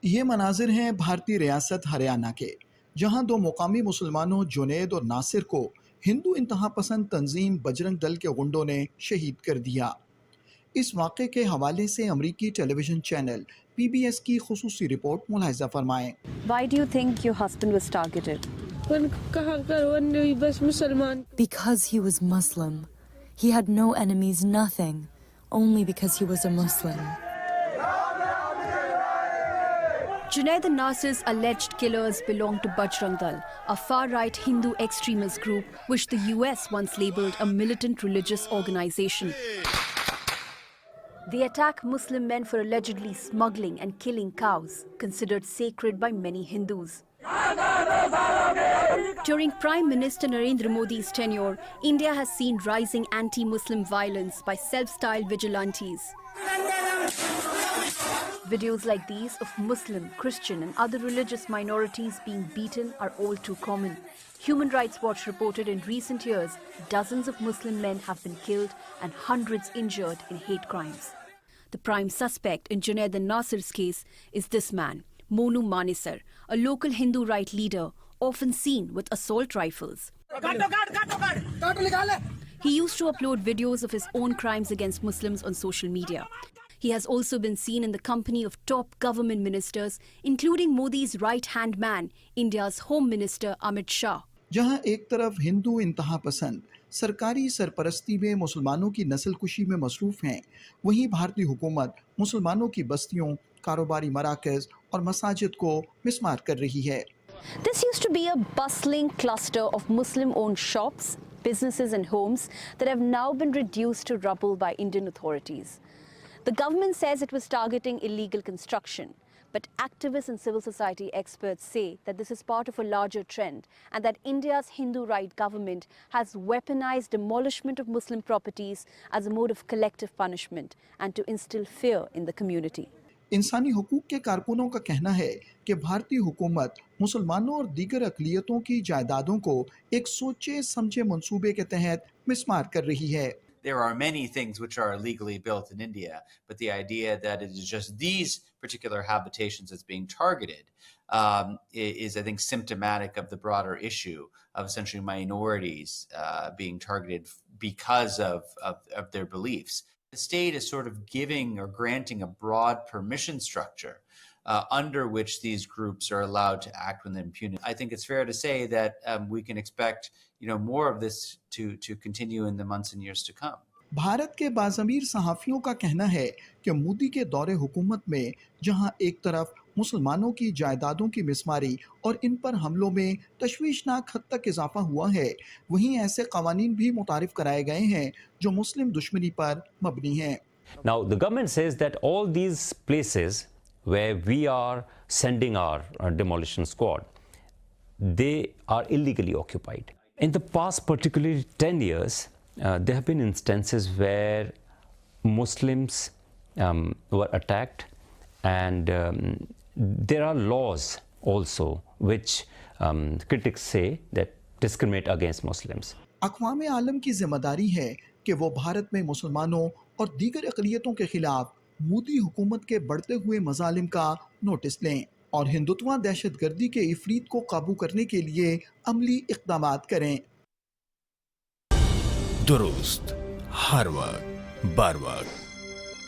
ये मनाजिर हैं भारतीय रियासत हरियाणा के, जहां दो मुकामी मुसलमानों जुनैद और नासिर को हिंदू इंतहा पसंद तंजीम बजरंग दल के गुंडों ने शहीद कर दिया। इस वाक़े के हवाले से अमरीकी टेलीविजन चैनल PBS की खुसूसी report मुलाहिजा फरमाएं। Why do you think your husband was targeted? Because he was Muslim. He had no enemies, nothing. Only because he was a Muslim. Junaid and Nasir's alleged killers belong to Bajrang Dal, a far-right Hindu extremist group which the US once labelled a militant religious organisation. They attack Muslim men for allegedly smuggling and killing cows, considered sacred by many Hindus. During Prime Minister Narendra Modi's tenure, India has seen rising anti-Muslim violence by self-styled vigilantes. Videos like these of Muslim, Christian and other religious minorities being beaten are all too common. Human Rights Watch reported in recent years dozens of Muslim men have been killed and hundreds injured in hate crimes. The prime suspect in Junaid and Nasir's case is this man, Monu Manesar, a local Hindu right leader, often seen with assault rifles. He used to upload videos of his own crimes against Muslims on social media. He has also been seen in the company of top government ministers, including Modi's right-hand man, India's Home Minister Amit Shah. जहां एक तरफ हिंदू इंतहा पसंद सरकारी सरपरस्ती में मुसलमानों की नस्लकुशी में मसरूफ हैं, वहीं भारतीय हुकूमत मुसलमानों की बस्तियों, कारोबारी मराकज़ और मसाजिद को मिस्मार कर रही है। This used to be a bustling cluster of Muslim-owned shops, businesses and homes that have now been reduced to rubble by Indian authorities. The government says it was targeting illegal construction, but activists and civil society experts say that this is part of a larger trend and that India's Hindu right government has weaponized demolishment of Muslim properties as a mode of collective punishment and to instill fear in the community. इंसानी हुकूक के कारकुनों का कहना है कि भारतीय हुकूमत मुसलमानों और दीगर अक़लियतों की जायदादों को एक सोचे समझे मंसूबे के तहत मिस्मार कर रही है। There are many things which are illegally built in India, but the idea that it is just these particular habitations that's being targeted is, I think, symptomatic of the broader issue of essentially minorities being targeted because of their beliefs. The state is sort of giving or granting a broad permission structure under which these groups are allowed to act with impunity. I think it's fair to say that we can expect, more of this to continue in the months and years to come. Bharat के बाज़मीर सहाफ़ियों का कहना है कि मोदी के दौरे हुकूमत में जहां एक तरफ मुसलमानों की जायदादों की मिसमारी और इन पर हमलों में तशवीशनाक हद तक इजाफा हुआ है, वहीं ऐसे कवानीन भी मुतारिफ कराए गए हैं जो मुस्लिम दुश्मनी पर मबनी हैं। Now the government says that all these places where we are sending our demolition squad, they are illegally occupied. In the past, particularly 10 years, there have been instances where Muslims were attacked, and there are laws also which critics say that discriminate against Muslims. अक़वाम आलम की जिम्मेदारी है कि वो भारत में मुसलमानों और दीगर अक़लियतों के खिलाफ मोदी हुकूमत के बढ़ते हुए मज़ालिम का नोटिस लें और हिंदुत्व दहशतगर्दी के इफरीत को काबू करने के लिए अमली इक़दामात करें। दुरुस्त हर वक्त बर वक्त